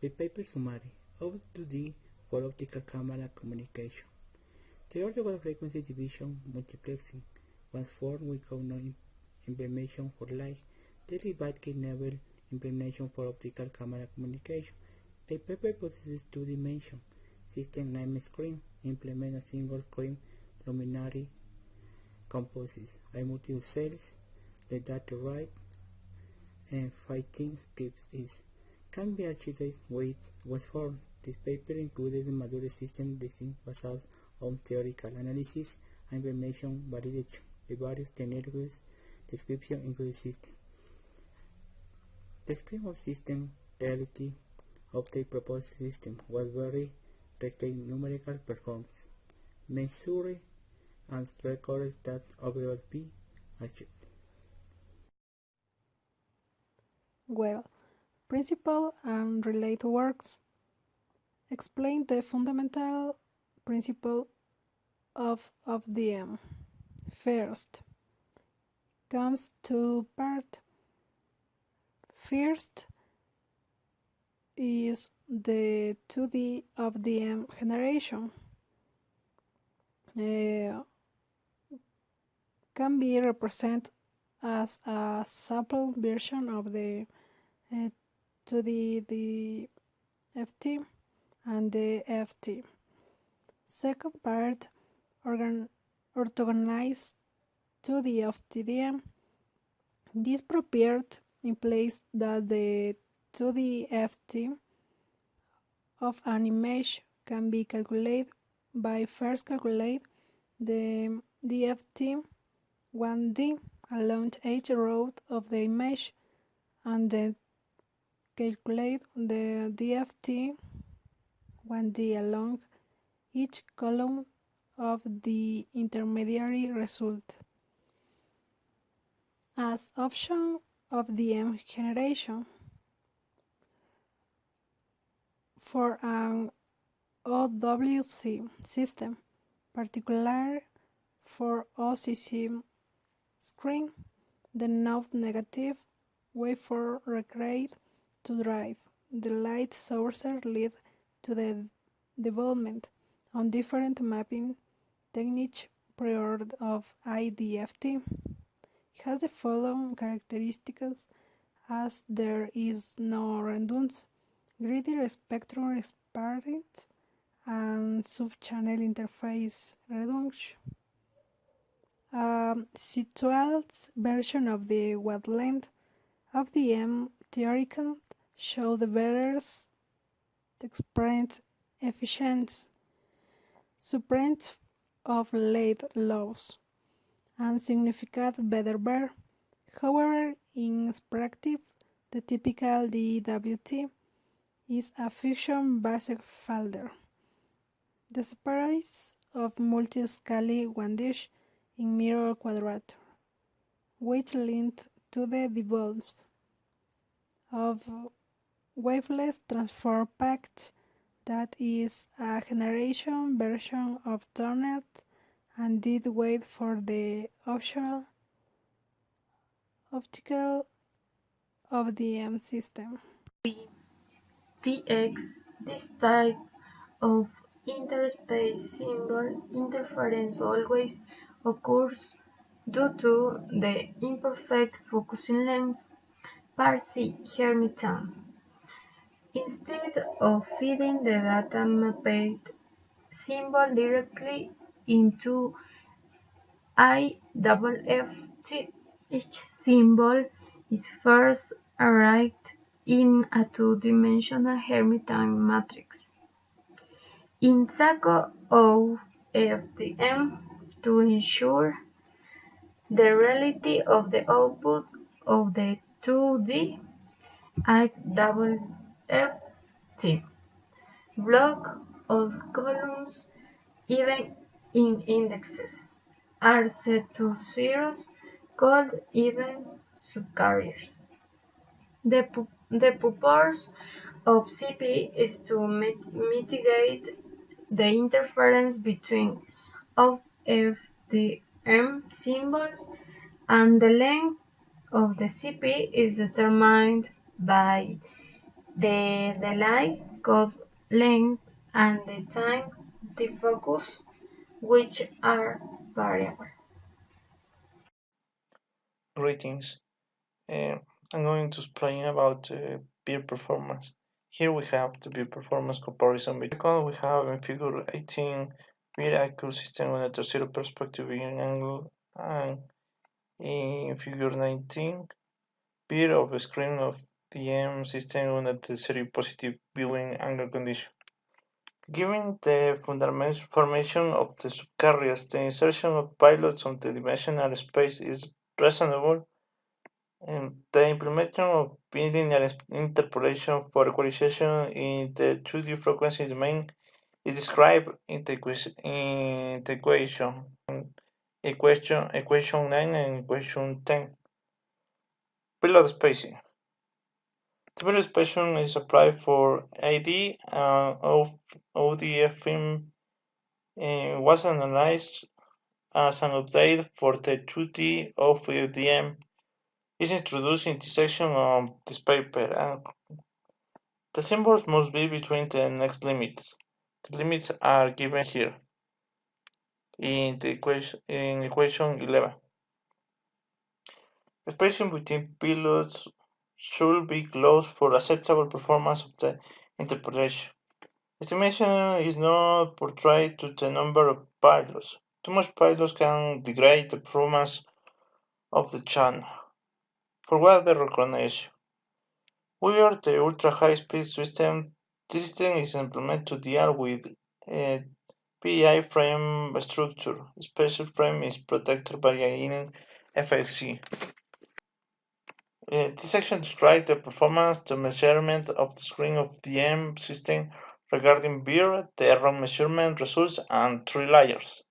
The paper summary of 2D for optical camera communication. The orthogonal frequency division multiplexing was formed with common implementation for light. The divide-key-enabled implementation for optical camera communication. The paper possesses two-dimension system name screen, implement a single screen luminary composites, multiple cells, the data write, and 15 keeps is. Can be achieved with was formed. This paper included the modular system design based on theoretical analysis and information validation. The various scenarios description include the system. The screen of system reality of the proposed system was very respect numerical performance, measure and record that overall be achieved. Well, principle and related works explain the fundamental principle of OFDM. First, comes to part. First is the 2D-OFDM generation. Can be represented as a sample version of the 2D FT and the FT. Second part, orthogonized 2D-OFDM. This property implies that the 2D FT of an image can be calculated by first calculate the DFT 1D along each row of the image and then calculate the DFT 1D along each column of the intermediary result. As option of the M generation, for an OWC system, particularly for OCC screen, the node negative waveform required to drive the light sources lead to the development on different mapping techniques prior of IDFT. It has the following characteristics as there is no redundancy, greater spectrum sparity, and sub-channel interface reduction. Situated version of the wavelength of the M theoretical show the better expressed efficiency, suppressed of late loss, and significant better bear. However, in practice, the typical DWT is a function-based folder. The separation of multi-scale one dish in mirror quadrature, which linked to the devolves of waveless transform package that is a generation version of Turnet and did wait for the optional optical OFDM system. TX, this type of interspace symbol interference always occurs due to the imperfect focusing lens Parsi-Hermitan. Instead of feeding the data mapped symbol directly into IFFT, each symbol is first arrayed in a two-dimensional Hermitian matrix. In SACO OFDM, to ensure the reality of the output of the 2D IFFT block of columns, even in indexes, are set to zeros called even subcarriers. The purpose of CP is to mitigate the interference between OFDM symbols, and the length of the CP is determined by the delay, code length, and the time defocus, which are variable. Greetings. Uh, I'm going to explain about peer performance. Here we have the peer performance comparison. Second, we have in figure 18 peer accurate system with a zero perspective viewing angle, and in figure 19 peer of screen of the M system with a zero positive viewing angle condition. Given the fundamental formation of the subcarriers, the insertion of pilots on the dimensional space is reasonable. The implementation of bilinear interpolation for equalization in the 2D frequency domain is described in the equation 9 and equation 10. Pilot spacing. The pilot spacing is applied for AD and ODFM was analyzed as an update for the 2D-OFDM is introduced in this section of this paper, and the symbols must be between the next limits. The limits are given here in equation 11. Spacing between pilots should be close for acceptable performance of the interpolation. Estimation is not portrayed to the number of pilots. Too much pilots can degrade the performance of the channel. For weather recognition, where the ultra-high-speed system, this system is implemented to deal with a PI frame structure. Special frame is protected by an FLC. This section describes the performance, the measurement of the screen of the M system regarding beer, the error measurement results, and 3 layers.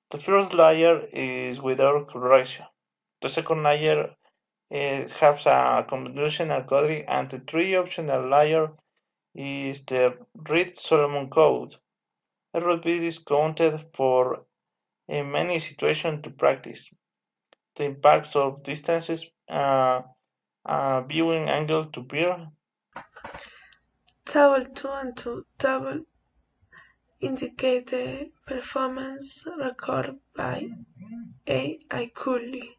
The first layer is without correction. The second layer has a convolutional coding, and the 3 optional layer is the Reed-Solomon code. Error bit is counted for in many situations to practice. The impacts of distances, viewing angle to beer. Table 2 and table indicate the performance recorded by a ICULI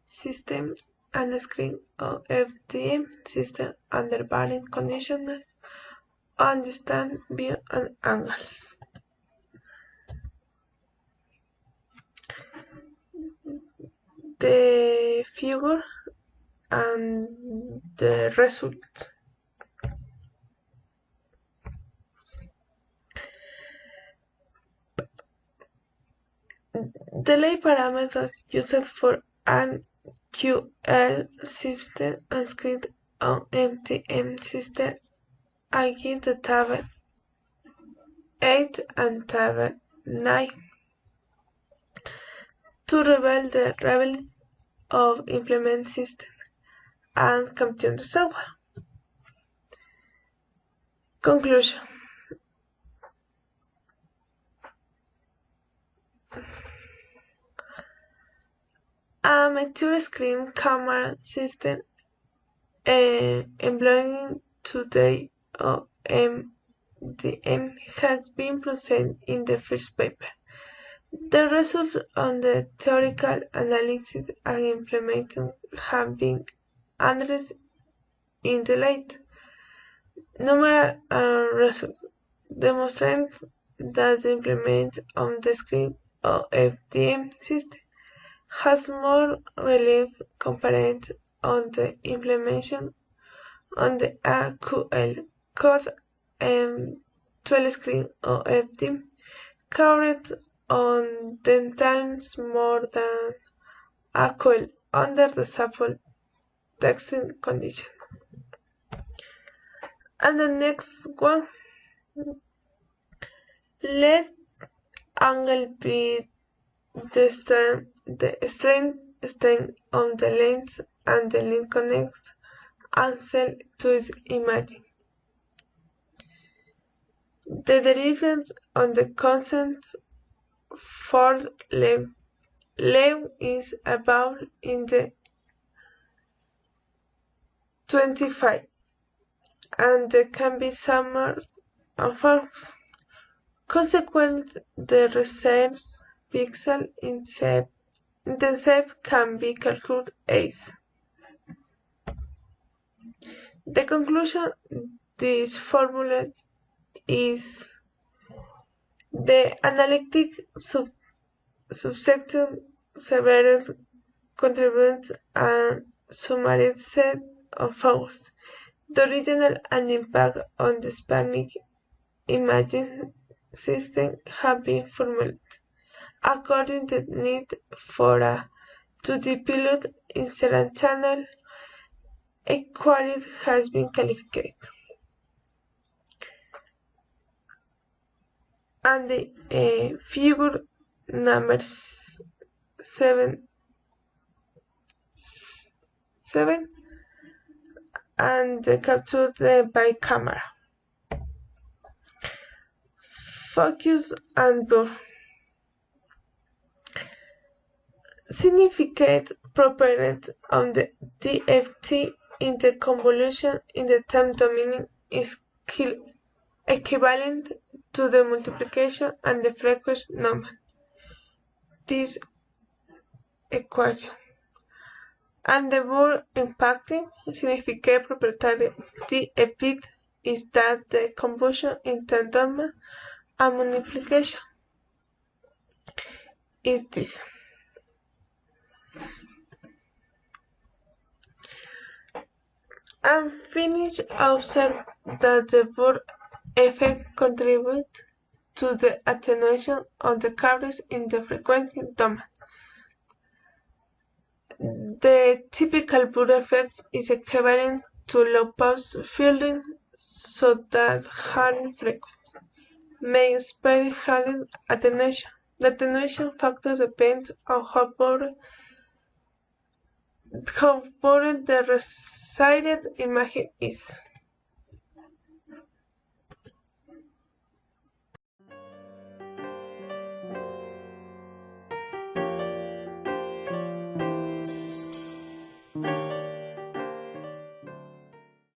system and the screen of FDM system under varying conditions on distant view and angles. The figure and the result. Delay parameters used for an QL system and screen on MTM system are given the table 8 and table 9 to reveal the reliability of implement system and compute the software. Conclusion. A mature screen camera system employing today MDM has been presented in the first paper. The results on the theoretical analysis and implementation have been addressed in the late. Numeral results demonstrate that the implementation on the screen of FDM system has more relief compared on the implementation on the AQL code 12 screen of FDM carried on 10 times more than AQL under the sample testing condition. And the next one, let angle be the strength on the lens and the lens connects answer to its imaging. The derivatives on the constant for length is above in the 25. and there can be summers and forks. Consequently, the reserved pixel intercept can be calculated as. The conclusion this formula is the analytic subsection several contributes a summarized set of factors. The original and impact on the Hispanic imaging system have been formulated according to the need for a 2D pilot in certain channel. A quality has been qualified. And the figure number 7 and captured by camera. Focus and blur. Significant property on the DFT in the convolution in the time domain is equivalent to the multiplication and the frequency number. This equation. And the more impacting significant property DFT is that the convolution in time domain and multiplication is this. And finish observe that the Bohr effect contributes to the attenuation of the carriers in the frequency domain. The typical Bohr effect is equivalent to low-pass filtering, so that higher frequency may experience higher attenuation. The attenuation factor depends on how bored the resided image is.